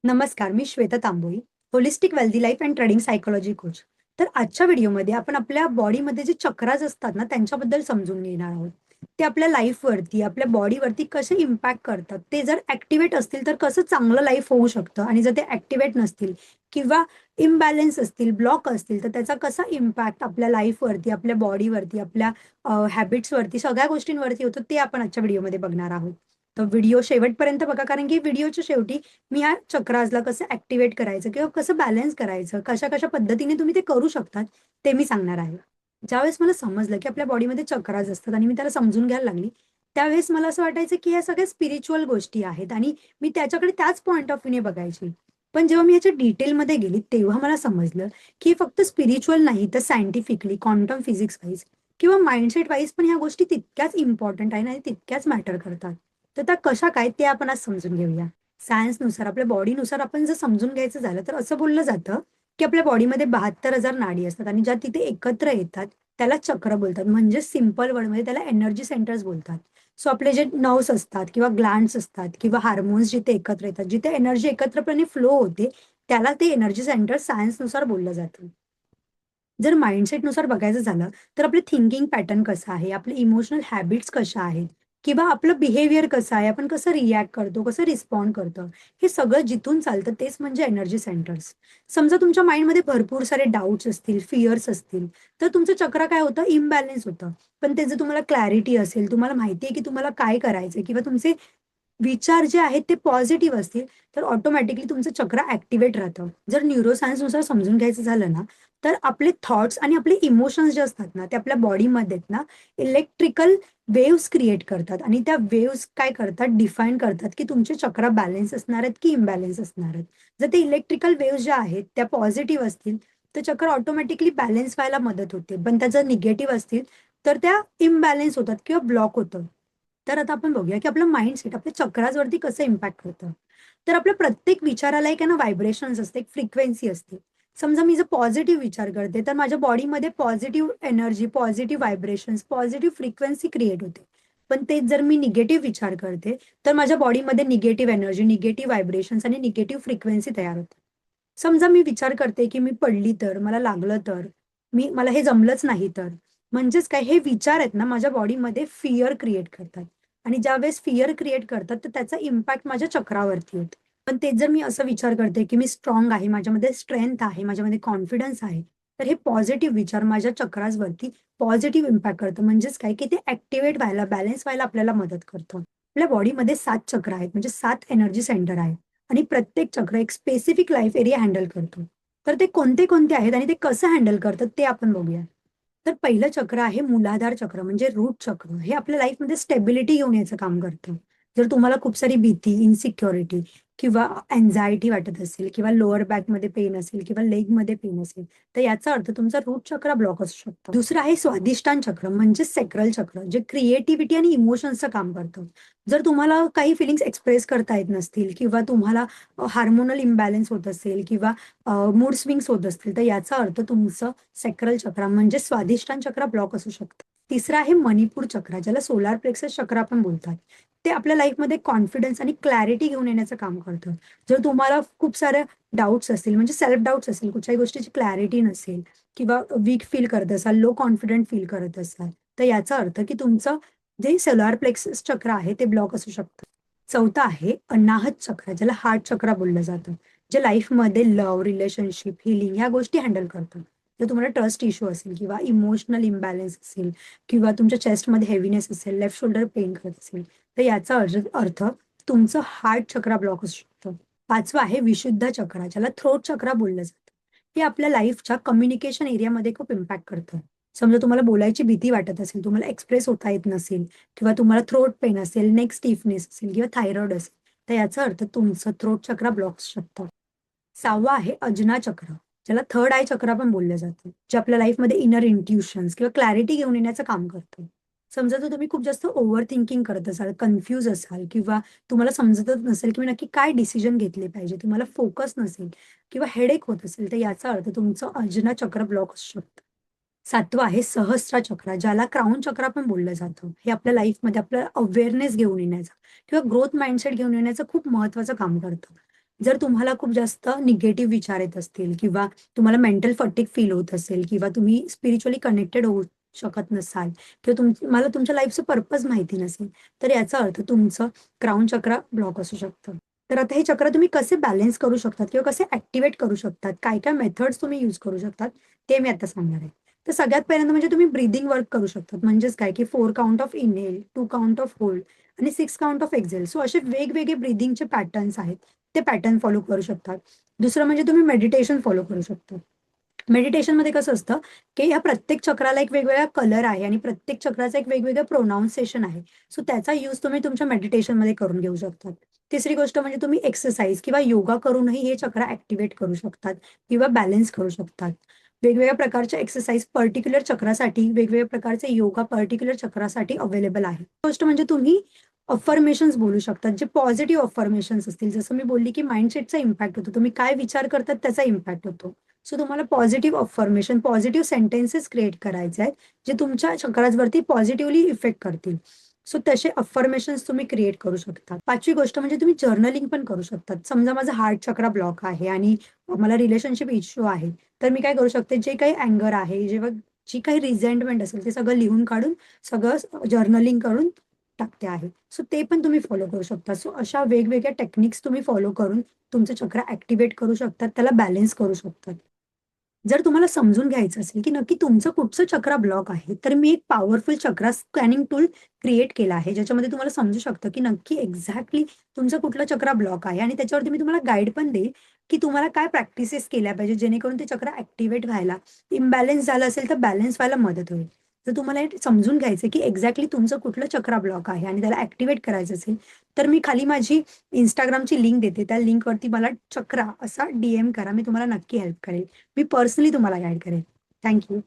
नमस्कार, मी Shweta Tamboli, holistic wealthy life and trading psychology coach. तर आजच्या व्हिडिओमध्ये आपण आपल्या बॉडीमध्ये जे चक्रास असतात ना, त्यांच्याबद्दल समजून घेणार आहोत. ते आपल्या लाईफवरती, आपल्या बॉडीवरती कसे इम्पॅक्ट करतात. ते जर ॲक्टिव्हेट असतील तर कसं चांगलं लाईफ होऊ शकतं आणि जर ते ॲक्टिव्हेट नसतील किंवा इम्बॅलन्स असतील, ब्लॉक असतील, तर त्याचा कसा इम्पॅक्ट आपल्या लाईफवरती, आपल्या बॉडीवरती, आपल्या हॅबिट्सवरती, सगळ्या गोष्टींवरती होतो, ते आपण आजच्या व्हिडिओमध्ये बघणार आहोत. तर व्हिडिओ शेवटपर्यंत बघा, कारण की व्हिडिओच्या शेवटी मी ह्या चक्रासला कसं ॲक्टिव्हेट करायचं किंवा कसं बॅलन्स करायचं, कशा-कशा पद्धतीने तुम्ही ते करू शकतात, ते मी सांगणार आहे. ज्यावेळेस मला समजलं, की आपल्या बॉडीमध्ये चक्रास असतात आणि मी त्याला समजून घ्यायला लागली, त्यावेळेस मला असं वाटायचं, की ह्या सगळ्या स्पिरिच्युअल गोष्टी आहेत आणि मी त्याच्याकडे त्याच पॉइंट ऑफ व्ह्यूने बघायची. पण जेव्हा मी याच्या डिटेलमध्ये गेली, तेव्हा मला समजलं, की हे फक्त स्पिरिच्युअल नाही, तर सायंटिफिकली, क्वांटम फिजिक्स वाईज किंवा माइंडसेट वाईज पण ह्या गोष्टी तितक्याच इम्पोर्टंट आहेत आणि तितक्याच मॅटर करतात. तर त्या कशा काय, ते आपण आज समजून घेऊया. सायन्सनुसार, आपल्या बॉडीनुसार आपण जर समजून घ्यायचं झालं, तर असं बोललं जातं, की आपल्या बॉडीमध्ये 72,000 नाडी असतात आणि ज्या तिथे एकत्र येतात, त्याला चक्र बोलतात. म्हणजे सिंपल वर्डमध्ये त्याला एनर्जी सेंटर्स बोलतात. सो आपले जे नर्व्हस असतात किंवा ग्लँड्स असतात किंवा हार्मोन्स जिथे एकत्र येतात, जिथे एनर्जी एकत्रपणे फ्लो होते, त्याला ते एनर्जी सेंटर सायन्सनुसार बोललं जातं. जर माइंडसेटनुसार बघायचं झालं, तर आपलं थिंकिंग पॅटर्न कसं आहे, आपले इमोशनल हॅबिट्स कशा आहेत किंवा आपलं बिहेवियर कसं आहे, आपण कसं रिएक्ट करतो, कसं रिस्पॉन्ड करतो, हे सगळं जिथून चालतं तेच म्हणजे एनर्जी सेंटर्स. समजा तुमच्या माइंडमध्ये भरपूर सारे डाउट्स असतील, फिअर्स असतील, तर तुमचं चक्र काय होतं, इम्बॅलन्स होतं. पण ते जर तुम्हाला क्लॅरिटी असेल, तुम्हाला माहिती आहे की तुम्हाला काय करायचंय किंवा तुमचे विचार जे आहेत ते पॉझिटिव्ह असतील, तर ऑटोमॅटिकली तुमचं चक्र ॲक्टिव्हेट राहतं. जर न्यूरोसायन्सनुसार समजून घ्यायचं झालं ना, तर आपले थॉट्स आणि आपले इमोशन्स जे असतात ना, ते आपल्या बॉडीमध्ये आहेत ना, इलेक्ट्रिकल वेव्हज क्रिएट करतात आणि त्या वेव्हज काय करतात, डिफाईन करतात, की तुमचे चक्र बॅलन्स असणार आहेत की इम्बॅलन्स असणार आहेत. जर ते इलेक्ट्रिकल वेव्हज ज्या आहेत, त्या पॉझिटिव्ह असतील, तर चक्र ऑटोमॅटिकली बॅलन्स व्हायला मदत होते. पण त्या जर निगेटिव्ह असतील, तर त्या इम्बॅलन्स होतात किंवा ब्लॉक होतं. तर आता आपण बघूया, की आपलं माइंडसेट आपल्या चक्रासवरती कसं इम्पॅक्ट करतं. तर आपल्या प्रत्येक विचाराला एक आहे ना व्हायब्रेशन्स असते, एक फ्रिक्वेन्सी असते. समजा मी जर पॉझिटिव्ह विचार करते, तर माझ्या बॉडीमध्ये positive energy, positive vibrations, positive frequency create होते. पण तेच जर मी निगेटिव्ह विचार करते, तर माझ्या बॉडीमध्ये निगेटिव्ह एनर्जी, निगेटिव्ह व्हायब्रेशन्स आणि निगेटिव्ह फ्रिक्वेन्सी तयार होते. समजा मी विचार करते, की मी पडली तर, मला लागलं तर, मला हे जमलंच नाही तर. म्हणजेच काय, हे विचार आहेत ना माझ्या बॉडीमध्ये फिअर क्रिएट करतात आणि ज्यावेळेस फिअर क्रिएट करतात, तर त्याचा इम्पॅक्ट माझ्या चक्रावरती होतो. पण तेच जर मी असा विचार करते, की मी स्ट्राँग आहे, माझ्यामध्ये स्ट्रेंथ आहे, माझ्यामध्ये कॉन्फिडन्स आहे, तर हे पॉझिटिव्ह विचार माझ्या चक्रासवरती पॉझिटिव्ह इम्पॅक्ट करतं. म्हणजेच काय, की ते ॲक्टिव्हेट व्हायला, बॅलन्स व्हायला आपल्याला मदत करतं. आपल्या बॉडीमध्ये 7 चक्र आहेत, म्हणजे 7 एनर्जी सेंटर आहेत. आणि प्रत्येक चक्र एक स्पेसिफिक लाईफ एरिया हँडल करतो. तर ते कोणते-कोणते आहेत आणि ते कसं हँडल करतात ते आपण बघूया. तर पहिलं चक्र आहे मूलाधार चक्र म्हणजे रूट चक्र. हे आपल्या लाईफमध्ये स्टॅबिलिटी घेऊन यायचं काम करतं. जर तुम्हाला खूप सारी भीती, इन्सिक्युरिटी किंवा अँक्साइटी वाटत असेल किंवा लोअर बॅकमध्ये पेन असेल किंवा लेगमध्ये पेन असेल, तर याचा अर्थ तुमचा रूट चक्र ब्लॉक असू शकतो. दुसरं आहे स्वादिष्टान चक्र म्हणजे सेक्रल चक्र, जे क्रिएटिव्हिटी आणि इमोशन्सचं काम करतं. जर तुम्हाला काही फीलिंग्स एक्सप्रेस करता येत नसतील किंवा तुम्हाला हार्मोनल इम्बॅलन्स होत असेल किंवा मूड स्विंग्स होत असतील, तर याचा अर्थ तुमचं सॅक्रल चक्र म्हणजे स्वादिष्टान चक्र ब्लॉक असू शकतं. तिसरं आहे मणिपूर चक्र, ज्याला सोलार प्लेक्सस चक्र आपण बोलतात. ते आपल्या लाईफमध्ये कॉन्फिडन्स आणि क्लॅरिटी घेऊन येण्याचं काम करतं. जर तुम्हाला खूप साऱ्या डाउट्स असतील, म्हणजे सेल्फ डाउट्स असेल, कुठल्याही गोष्टीची क्लॅरिटी नसेल किंवा वीक फील करत असाल, लो कॉन्फिडंट फील करत असाल, तर याचा अर्थ की तुमचं जे सोलार प्लेक्सस चक्र आहे ते ब्लॉक असू शकतं. चौथं आहे अनाहत चक्र, ज्याला हार्ट चक्र बोललं जातं. जे लाईफमध्ये लव्ह, रिलेशनशिप, हीलिंग ह्या गोष्टी हँडल करतं. जर तुम्हाला ट्रस्ट इश्यू असेल किंवा इमोशनल इम्बॅलन्स असेल किंवा तुमच्या चेस्टमध्ये हेवीनेस असेल, लेफ्ट शोल्डर पेन करत असेल, तर याचा अर्थ तुमचं हार्ट चक्र ब्लॉक असू शकतं. 5वं आहे विशुद्ध चक्र, ज्याला थ्रोट चक्र बोललं जातं. हे आपल्या लाईफच्या कम्युनिकेशन एरियामध्ये खूप इम्पॅक्ट करतं. समजा तुम्हाला बोलायची भीती वाटत असेल, तुम्हाला एक्सप्रेस होता येत नसेल किंवा तुम्हाला थ्रोट पेन असेल, नेक स्टिफनेस असेल किंवा थायरॉइड असेल, तर याचा अर्थ तुमचं थ्रोट चक्र ब्लॉक असू शकतं. 6वं आहे अजना चक्र, ज्याला थर्ड आय चक्र पण बोललं जातं, जे आपल्या लाईफमध्ये इनर इंट्युशन्स किंवा क्लॅरिटी घेऊन येण्याचं काम करतं. समजा जर तुम्ही खूप जास्त ओव्हर थिंकिंग करत असाल, कन्फ्यूज असाल किंवा तुम्हाला समजतच नसेल, की मी नक्की काय डिसिजन घेतले पाहिजे, तुम्हाला फोकस नसेल किंवा हेडेक होत असेल, तर याचा अर्थ तुमचं अजना चक्र ब्लॉक असू शकतं. 7वं आहे सहस्त्र चक्र, ज्याला क्राउन चक्र पण बोललं जातं. हे आपल्या लाईफमध्ये आपल्याला अवेअरनेस घेऊन येण्याचं किंवा ग्रोथ माइंडसेट घेऊन येण्याचं खूप महत्त्वाचं काम करतं. जर तुम्हाला खूप जास्त निगेटिव्ह विचार येत असतील किंवा तुम्हाला मेंटल फटीग फील होत असेल किंवा तुम्ही स्पिरिच्युअली कनेक्टेड होऊ शकत नसाल किंवा तुम्हाला तुमच्या लाईफचं पर्पज माहिती नसेल, तर याचा अर्थ तुमचं क्राउन चक्र ब्लॉक असू शकतं. तर आता हे चक्र तुम्ही कसे बॅलन्स करू शकतात किंवा कसे ॲक्टिव्हेट करू शकतात, काय-काय मेथड्स तुम्ही यूज करू शकतात, ते मी आता सांगणार आहे. तर सगळ्यात पहिल्यांदा म्हणजे तुम्ही ब्रीथिंग वर्क करू शकतात. म्हणजेच काय, की 4 count of inhale, 2 count of hold आणि 6 काउंट ऑफ एक्झेल. सो असे वेगवेगळे ब्रीथिंगचे पॅटर्न्स आहेत. ते पॅटर्न फॉलो करू शकतात. दुसरं म्हणजे तुम्ही मेडिटेशन फॉलो करू शकता. मेडिटेशनमध्ये कसं असतं, की ह्या प्रत्येक चक्राला एक वेगवेगळा कलर आहे आणि प्रत्येक चक्राचं एक वेगवेगळं प्रोनाउन्सिएशन आहे. सो त्याचा यूज तुम्ही तुमच्या मेडिटेशनमध्ये करून घेऊ शकतात. तिसरी गोष्ट म्हणजे तुम्ही एक्सरसाइज किंवा योगा करूनही हे चक्र ॲक्टिव्हेट करू शकतात किंवा बॅलन्स करू शकतात. वेगवेगळ्या प्रकारच्या एक्सरसाइज पर्टिक्युलर चक्रासाठी, वेगवेगळ्या प्रकारचे योगा पर्टिक्युलर चक्रासाठी अवेलेबल आहे. गोष्ट म्हणजे तुम्ही अफर्मेशन्स बोलू शकतात, जे पॉझिटिव्ह अफर्मेशन्स असतील. जसं मी बोलली, की माइंडसेटचा इम्पॅक्ट होतो. तुम्ही काय विचार करतात त्याचा इम्पॅक्ट होतो. सो तुम्हाला positive affirmation, positive sentences create करायचे आहेत, जे तुमच्या चक्रासवरती पॉझिटिव्हली इफेक्ट करतील. सो तसे अफर्मेशन्स तुम्ही क्रिएट करू शकता. 5वी गोष्ट म्हणजे तुम्ही जर्नलिंग पण करू शकतात. समजा माझा हार्ट चक्र ब्लॉक आहे आणि मला रिलेशनशिप इश्यू आहे. तर मी काय करू शकते, जे काही अँगर आहे, जेव्हा जी काही रिझेंटमेंट असेल, ते सगळं लिहून काढून सगळं जर्नलिंग करून टाकते आहे. सो ते पण तुम्ही फॉलो करू शकता. सो अशा वेगवेगळ्या टेक्निक्स तुम्ही फॉलो करून तुमचं चक्र ॲक्टिव्हेट करू शकतात, त्याला बॅलन्स करू शकतात. जर तुम्हाला समजून घ्यायचं असेल, की नक्की तुमचं कुठचं चक्र ब्लॉक आहे, तर मी एक पॉवरफुल चक्रा स्कॅनिंग टूल क्रिएट केला आहे, ज्याच्यामध्ये तुम्हाला समजू शकतं, की नक्की एक्झॅक्टली तुमचं कुठलं चक्र ब्लॉक आहे आणि त्याच्यावरती मी तुम्हाला गाईड पण देईल, की तुम्हाला काय प्रॅक्टिसेस केल्या पाहिजे, जेणेकरून ते चक्र ॲक्टिव्हेट व्हायला, इम्बॅलन्स झालं असेल, तर बॅलन्स व्हायला मदत होईल. जर तुम्हाला हे समजून घ्यायचं की एक्झॅक्टली तुमचं कुठलं चक्र ब्लॉक आहे आणि त्याला ॲक्टिव्हेट करायचं असेल, तर मी खाली माझी Instagramची लिंक देते. त्या लिंकवरती मला चक्रा असा DM करा. मी तुम्हाला नक्की हेल्प करेल. मी पर्सनली तुम्हाला गाईड करेन. Thank you.